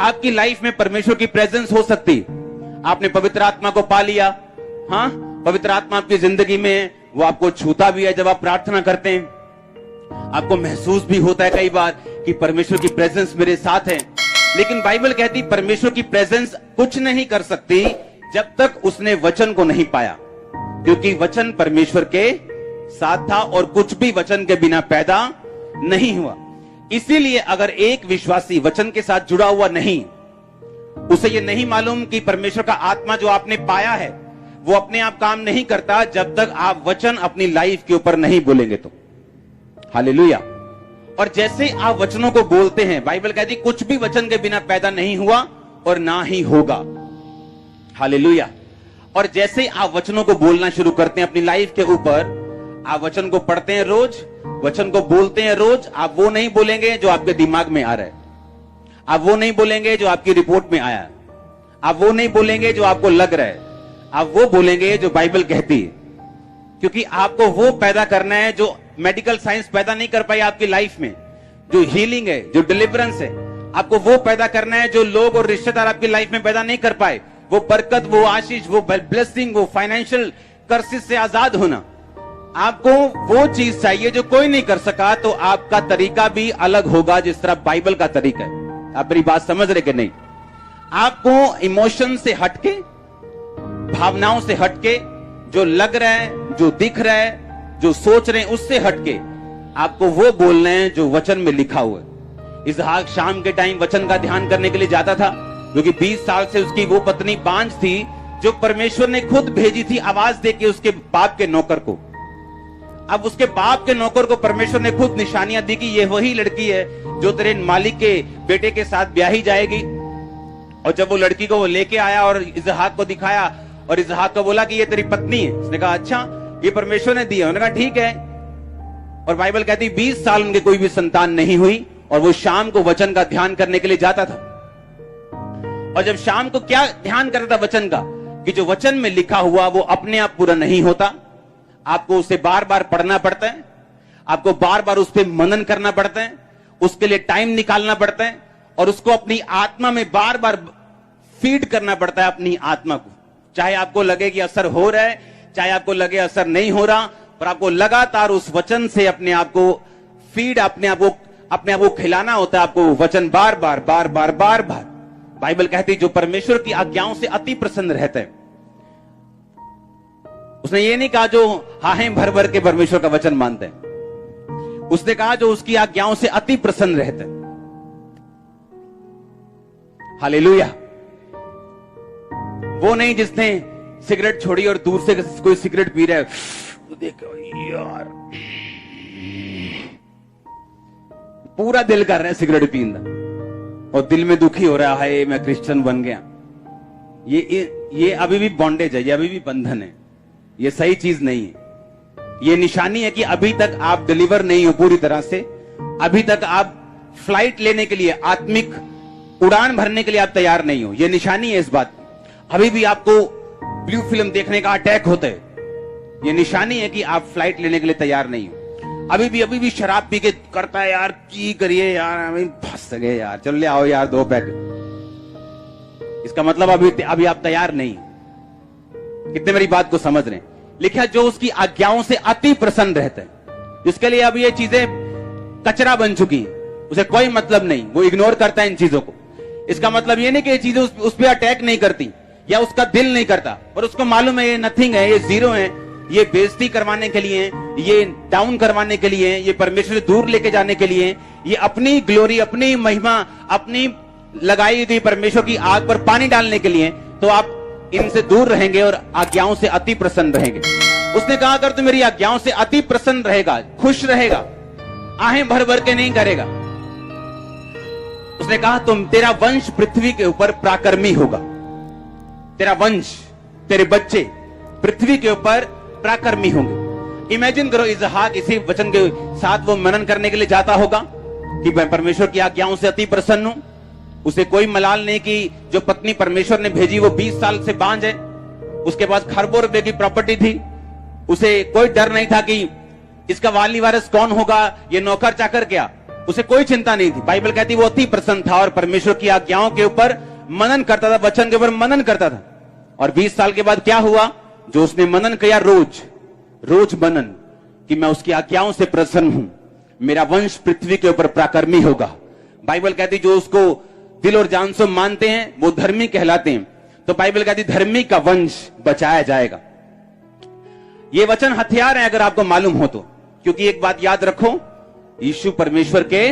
आपकी लाइफ में परमेश्वर की प्रेजेंस हो सकती। आपने पवित्र आत्मा को पा लिया, हाँ, पवित्र आत्मा आपकी जिंदगी में है, वो आपको छूता भी है जब आप प्रार्थना करते हैं। आपको महसूस भी होता है कई बार कि परमेश्वर की प्रेजेंस मेरे साथ है। लेकिन बाइबल कहती परमेश्वर की प्रेजेंस कुछ नहीं कर सकती जब तक उसने वचन को नहीं पाया, क्योंकि वचन परमेश्वर के साथ था और कुछ भी वचन के बिना पैदा नहीं हुआ। इसीलिए अगर एक विश्वासी वचन के साथ जुड़ा हुआ नहीं, उसे ये नहीं मालूम कि परमेश्वर का आत्मा जो आपने पाया है वो अपने आप काम नहीं करता जब तक आप वचन अपनी लाइफ के ऊपर नहीं बोलेंगे तो। हालेलुया। और जैसे आप वचनों को बोलते हैं, बाइबल कहती कुछ भी वचन के बिना पैदा नहीं हुआ और ना ही होगा। हालेलुया। और जैसे आप वचनों को बोलना शुरू करते हैं अपनी लाइफ के ऊपर, आप वचन को पढ़ते हैं रोज, वचन को बोलते हैं रोज, आप वो नहीं बोलेंगे जो आपके दिमाग में आ रहा है, आप वो नहीं बोलेंगे जो आपकी रिपोर्ट में आया है, आप वो नहीं बोलेंगे जो आपको लग रहा है, आप वो बोलेंगे जो बाइबल कहती है। क्योंकि आपको वो पैदा करना है जो मेडिकल साइंस पैदा नहीं कर पाई आपकी लाइफ में, जो हीलिंग है, जो डिलीवरेंस है, आपको वो पैदा करना है जो लोग और रिश्तेदार आपकी लाइफ में पैदा नहीं कर पाए। वो बरकत, वो आशीष, वो ब्लेसिंग, वो फाइनेंशियल कर्सेस से आजाद होना, आपको वो चीज चाहिए जो कोई नहीं कर सका। तो आपका तरीका भी अलग होगा जिस तरह बाइबल का तरीका है। आप मेरी बात समझ रहे कि नहीं? आपको इमोशन से हटके, भावनाओं से हटके, जो लग रहा है, जो दिख रहा है, जो सोच रहे हैं, उससे हटके आपको वो बोलना है जो वचन में लिखा हुआ है। इसहाक शाम के टाइम वचन का ध्यान करने के लिए जाता था, क्योंकि 20 साल से उसकी वो पत्नी बांझ थी जो परमेश्वर ने खुद भेजी थी आवाज देके उसके बाप के नौकर को। अब उसके बाप के नौकर को परमेश्वर ने खुद निशानियां दी कि ये वही लड़की है जो तेरे मालिक के बेटे के साथ ब्याही जाएगी। और जब वो लड़की को वो लेके आया और इसहाक को दिखाया और इसहाक को बोला कि ये तेरी पत्नी है, उसने कहा अच्छा, ये परमेश्वर ने दिया। उन्होंने कहा ठीक है। और बाइबल कहती 20 साल उनके कोई भी संतान नहीं हुई और वो शाम को वचन का ध्यान करने के लिए जाता था। और जब शाम को क्या ध्यान करता था वचन का, कि जो वचन में लिखा हुआ वो अपने आप पूरा नहीं होता, आपको उसे बार बार पढ़ना पड़ता है, आपको बार बार उस पर मनन करना पड़ता है, उसके लिए टाइम निकालना पड़ता है और उसको अपनी आत्मा में बार बार फीड करना पड़ता है अपनी आत्मा को। चाहे आपको लगे कि असर हो रहा है, चाहे आपको लगे असर नहीं हो रहा, पर आपको लगातार उस वचन से अपने आप को फीड, अपने आप को खिलाना होता है। आपको वचन बार बार बार बार बार बार। बाइबल कहती जो परमेश्वर की आज्ञाओं से अति प्रसन्न रहता है। उसने ये नहीं कहा जो हाहें भर भर के परमेश्वर का वचन मानते हैं, उसने कहा जो उसकी आज्ञाओं से अति प्रसन्न रहता है। हालेलुया। वो नहीं जिसने सिगरेट छोड़ी और दूर से कोई सिगरेट पी रहा है, तो देखो यार पूरा दिल कर रहा है सिगरेट पीना और दिल में दुखी हो रहा है, मैं क्रिश्चियन बन गया। ये अभी भी बॉन्डेज है, ये अभी भी बंधन है, ये सही चीज नहीं है। ये निशानी है कि अभी तक आप डिलीवर नहीं हो पूरी तरह से, अभी तक आप फ्लाइट लेने के लिए, आत्मिक उड़ान भरने के लिए आप तैयार नहीं हो। ये निशानी है इस बात की। अभी भी आपको ब्लू फिल्म देखने का अटैक होता है, ये निशानी है कि आप फ्लाइट लेने के लिए तैयार नहीं हो। अभी भी शराब पी के करता है, यार की करिए यार, हमें फंस गए यार, चल ले आओ यार 2 पैक, इसका मतलब अभी आप तैयार नहीं। कितने मेरी बात को समझ रहे हैं? लिखा जो उसकी आज्ञाओं से अति प्रसन्न रहता है, जिसके लिए अब ये चीजें कचरा बन चुकी हैं, उसे कोई मतलब नहीं, वो इग्नोर करता है इन चीजों को। इसका मतलब ये नहीं कि ये चीजें उस पर अटैक नहीं करती या उसका दिल नहीं करता, पर उसको मालूम है ये नथिंग है, ये जीरो है, ये बेइज्जती करवाने के लिए, ये डाउन करवाने के लिए, ये परमेश्वर से दूर लेके जाने के लिए, ये अपनी ग्लोरी, अपनी महिमा, अपनी लगाई गई परमेश्वर की आग पर पानी डालने के लिए। तो आप इनसे दूर रहेंगे और आज्ञाओं से अति प्रसन्न रहेंगे। उसने कहा अगर तू मेरी आज्ञाओं से अति प्रसन्न रहेगा, खुश रहेगा, आहें भर भर के नहीं करेगा, उसने कहा तेरा वंश पृथ्वी के ऊपर प्राकर्मी होगा। तेरा वंश, तेरे बच्चे पृथ्वी के ऊपर प्राकर्मी होंगे। इमेजिन करो इसहाक इसी वचन के साथ वो मनन करने के लिए जाता होगा कि मैं परमेश्वर की आज्ञाओं से अति प्रसन्न हूं। उसे कोई मलाल नहीं कि जो पत्नी परमेश्वर ने भेजी वो 20 साल से बांझ है, उसके पास खरबों रुपए की प्रॉपर्टी थी, उसे कोई डर नहीं था कि इसका वाली वारिस कौन होगा, ये नौकर चाकर क्या। उसे कोई चिंता नहीं थी। बाइबल कहती वो अति प्रसन्न था और परमेश्वर की आज्ञाओं के ऊपर मनन करता था, वचन के ऊपर मनन करता था। और 20 साल के बाद क्या हुआ? जो उसने मनन किया, रोज मनन कि मैं उसकी आज्ञाओं से प्रसन्न हूं, मेरा वंश पृथ्वी के ऊपर पराक्रमी होगा। बाइबल कहती जो उसको दिल और जान से मानते हैं वो धर्मी कहलाते हैं। तो बाइबल कहती धर्मी का वंश बचाया जाएगा। ये वचन हथियार है अगर आपको मालूम हो तो, क्योंकि एक बात याद रखो, यीशु परमेश्वर के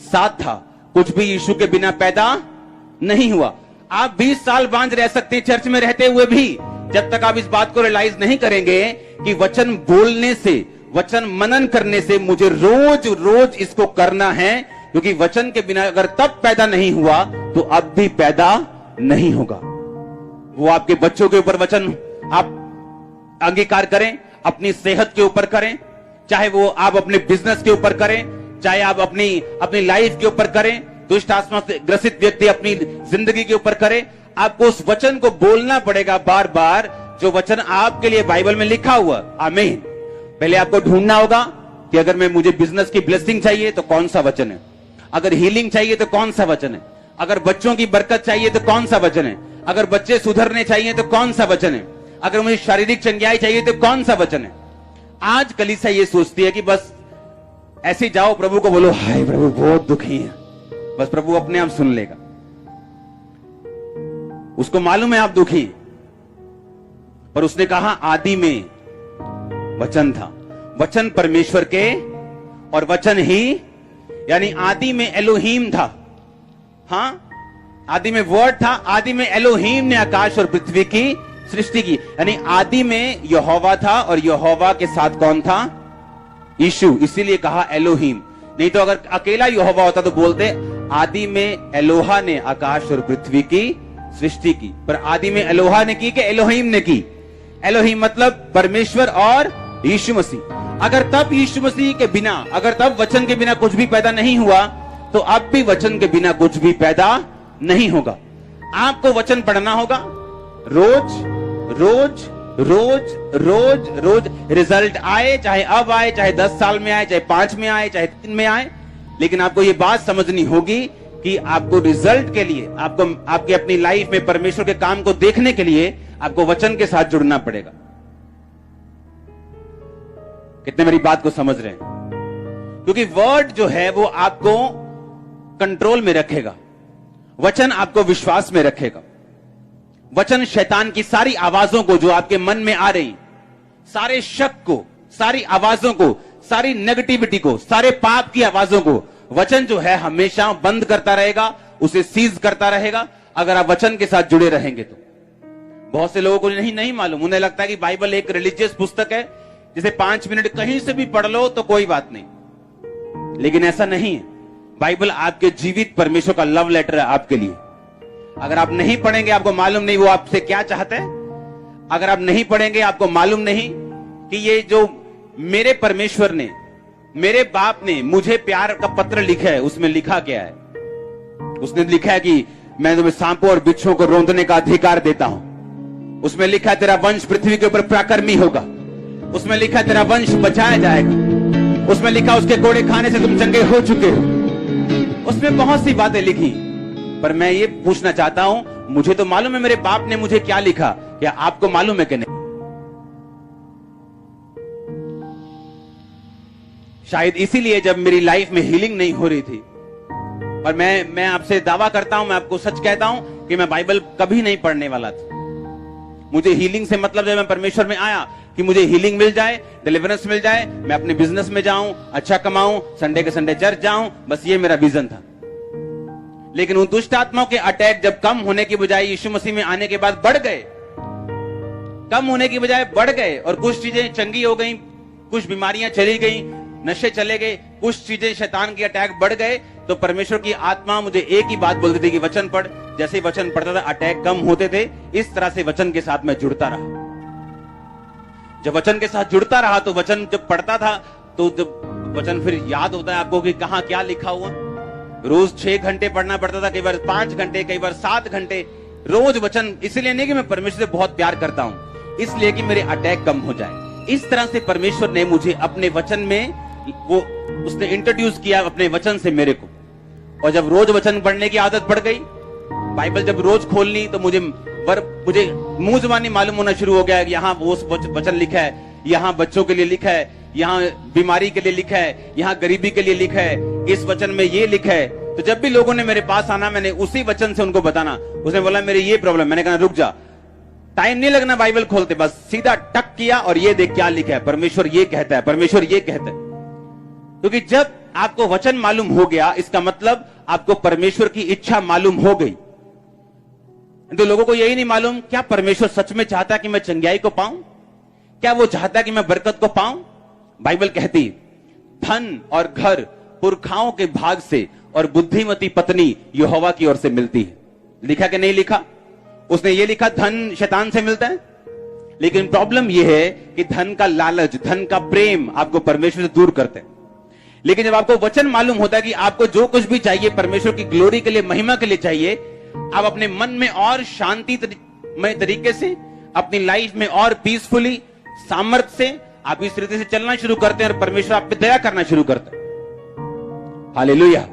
साथ था, कुछ भी यीशु के बिना पैदा नहीं हुआ। आप 20 साल बांझ रह सकते हैं चर्च में रहते हुए भी, जब तक आप इस बात को रियलाइज नहीं करेंगे कि वचन बोलने से, वचन मनन करने से मुझे रोज इसको करना है, क्योंकि वचन के बिना अगर तब पैदा नहीं हुआ तो अब भी पैदा नहीं होगा। वो आपके बच्चों के ऊपर वचन आप अंगीकार करें, अपनी सेहत के ऊपर करें, चाहे वो आप अपने बिजनेस के ऊपर करें, चाहे आप अपनी लाइफ के ऊपर करें, दुष्ट आत्मा से ग्रसित व्यक्ति अपनी जिंदगी के ऊपर करे, आपको उस वचन को बोलना पड़ेगा बार बार, जो वचन आपके लिए बाइबल में लिखा हुआ। आमीन। पहले आपको ढूंढना होगा कि अगर मुझे बिजनेस की ब्लेसिंग चाहिए तो कौन सा वचन है, अगर हीलिंग चाहिए तो कौन सा वचन है, अगर बच्चों की बरकत चाहिए तो कौन सा वचन है, अगर बच्चे सुधरने चाहिए तो कौन सा वचन है, अगर मुझे शारीरिक चंगाई चाहिए तो कौन सा वचन है। आज कलीसिया ये सोचती है कि बस ऐसे जाओ, प्रभु को बोलो, हाय प्रभु बहुत दुखी है, बस प्रभु अपने आप सुन लेगा। उसको मालूम है आप दुखी, पर उसने कहा आदि में वचन था, वचन परमेश्वर के, और वचन ही यानी आदि में एलोहीम था। हाँ, आदि में वर्ड था, आदि में एलोहीम ने आकाश और पृथ्वी की सृष्टि की। यानी आदि में यहोवा था और यहोवा के साथ कौन था? यीशु। इसीलिए कहा एलोहीम। नहीं तो अगर अकेला यहोवा होता तो बोलते आदि में एलोहा ने आकाश और पृथ्वी की सृष्टि की। पर आदि में एलोहा ने की कि एलोहीम ने की? एलोहीम मतलब परमेश्वर और यीशु मसीह। अगर तब यीशु मसीह के बिना, अगर तब वचन के बिना कुछ भी पैदा नहीं हुआ, तो अब भी वचन के बिना कुछ भी पैदा नहीं होगा। आपको वचन पढ़ना होगा रोज रोज रोज रोज रोज। रिजल्ट आए, चाहे अब आए, चाहे 10 साल में आए, चाहे 5 में आए, चाहे 3 में आए, लेकिन आपको यह बात समझनी होगी कि आपको रिजल्ट के लिए, आपको आपकी अपनी लाइफ में परमेश्वर के काम को देखने के लिए आपको वचन के साथ जुड़ना पड़ेगा। कितने मेरी बात को समझ रहे हैं? क्योंकि वर्ड जो है वो आपको कंट्रोल में रखेगा, वचन आपको विश्वास में रखेगा। वचन शैतान की सारी आवाजों को जो आपके मन में आ रही, सारे शक को, सारी आवाजों को, सारी नेगेटिविटी को, सारे पाप की आवाजों को वचन जो है हमेशा बंद करता रहेगा, उसे सीज करता रहेगा, अगर आप वचन के साथ जुड़े रहेंगे तो। बहुत से लोगों को नहीं मालूम, उन्हें लगता है कि बाइबल एक रिलीजियस पुस्तक है, जिसे 5 मिनट कहीं से भी पढ़ लो तो कोई बात नहीं, लेकिन ऐसा नहीं है। बाइबल आपके जीवित परमेश्वर का लव लेटर है आपके लिए। अगर आप नहीं पढ़ेंगे, आपको मालूम नहीं वो आपसे क्या चाहता है। अगर आप नहीं पढ़ेंगे, आपको मालूम नहीं कि ये जो मेरे परमेश्वर ने, मेरे बाप ने मुझे प्यार का पत्र लिखा है, उसमें लिखा क्या है? उसने लिखा है कि मैं तुम्हें सांपों और बिच्छुओं को रौंदने का अधिकार देता हूं। उसमें लिखा है तेरा वंश पृथ्वी के ऊपर पराक्रमी होगा। उसमें लिखा है तेरा वंश बचाया जाएगा। उसमें लिखा उसके कोड़े खाने से तुम चंगे हो चुके हो। उसमें बहुत सी बातें लिखी, पर मैं ये पूछना चाहता हूं, मुझे तो मालूम है मेरे बाप ने मुझे क्या लिखा, क्या आपको मालूम है कि नहीं? शायद इसीलिए जब मेरी लाइफ में हीलिंग नहीं हो रही थी, और मैं आपसे दावा करता हूं, मैं आपको सच कहता हूं कि मैं बाइबल कभी नहीं पढ़ने वाला था। मुझे हीलिंग से मतलब जब मैं परमेश्वर में आया कि मुझे हीलिंग मिल जाए, डिलीवरेंस मिल जाए, मैं अपने बिजनेस में जाऊं, अच्छा कमाऊं, संडे के संडे चर्च जाऊं, बस ये मेरा विजन था। लेकिन उन दुष्ट आत्माओं के अटैक जब कम होने की बजाय यीशु मसीह में आने के बाद बढ़ गए, कम होने की बजाय बढ़ गए, और कुछ चीजें चंगी हो गई, कुछ बीमारियां चली गई, नशे चले गए, कुछ चीजें शैतान के अटैक बढ़ गए, तो परमेश्वर की आत्मा मुझे एक ही बात बोलती थी कि वचन पढ़। जैसे ही वचन पढ़ता था अटैक कम होते थे। इस तरह से वचन के साथ मैं जुड़ता रहा। जब वचन के साथ जुड़ता रहा तो वचन जब पढ़ता था तो जब वचन फिर याद होता है आपको कि कहां क्या लिखा हुआ। रोज 6 घंटे पढ़ना पड़ता था, कई बार 5 घंटे, कई बार 7 घंटे रोज वचन। इसलिए नहीं कि मैं परमेश्वर से बहुत प्यार करता हूं, इसलिए कि मेरे अटैक कम हो जाए। इस तरह से परमेश्वर ने मुझे अपने वचन में वो उसने इंट्रोड्यूस किया अपने वचन से मेरे को। और जब रोज वचन पढ़ने की आदत पड़ गई, बाइबल जब रोज खोलनी, तो मुझे मुंह जुबानी मालूम होना शुरू हो गया कि यहाँ वो वचन लिखा है, यहाँ बच्चों के लिए लिखा है, यहाँ बीमारी के लिए लिखा है, यहाँ गरीबी के लिए लिखा है, इस वचन में ये लिखा है। तो जब भी लोगों ने मेरे पास आना, मैंने उसी वचन से उनको बताना। उसने बोला मेरे ये प्रॉब्लम, मैंने कहा रुक जा, टाइम नहीं लगना बाइबल खोलते, बस सीधा टक किया और ये देख क्या लिखा है, परमेश्वर ये कहता है, परमेश्वर ये कहता है। क्योंकि जब आपको वचन मालूम हो गया, इसका मतलब आपको परमेश्वर की इच्छा मालूम हो गई। तो लोगों को यही नहीं मालूम, क्या परमेश्वर सच में चाहता कि मैं चंगाई को पाऊं? क्या वो चाहता कि मैं बरकत को पाऊं? बाइबल कहती धन और घर पुरखाओं के भाग से और बुद्धिमती पत्नी यहोवा की ओर से मिलती है। लिखा कि नहीं लिखा? उसने ये लिखा धन शैतान से मिलता है। लेकिन प्रॉब्लम यह है कि धन का लालच, धन का प्रेम आपको परमेश्वर से दूर करते हैं। लेकिन जब आपको वचन मालूम होता है कि आपको जो कुछ भी चाहिए परमेश्वर की ग्लोरी के लिए, महिमा के लिए चाहिए, आप अपने मन में और शांतिमय तरीके से, अपनी लाइफ में और पीसफुली, सामर्थ्य से आप इस तरीके से चलना शुरू करते हैं और परमेश्वर आप पे दया करना शुरू करते हैं। हालेलुया।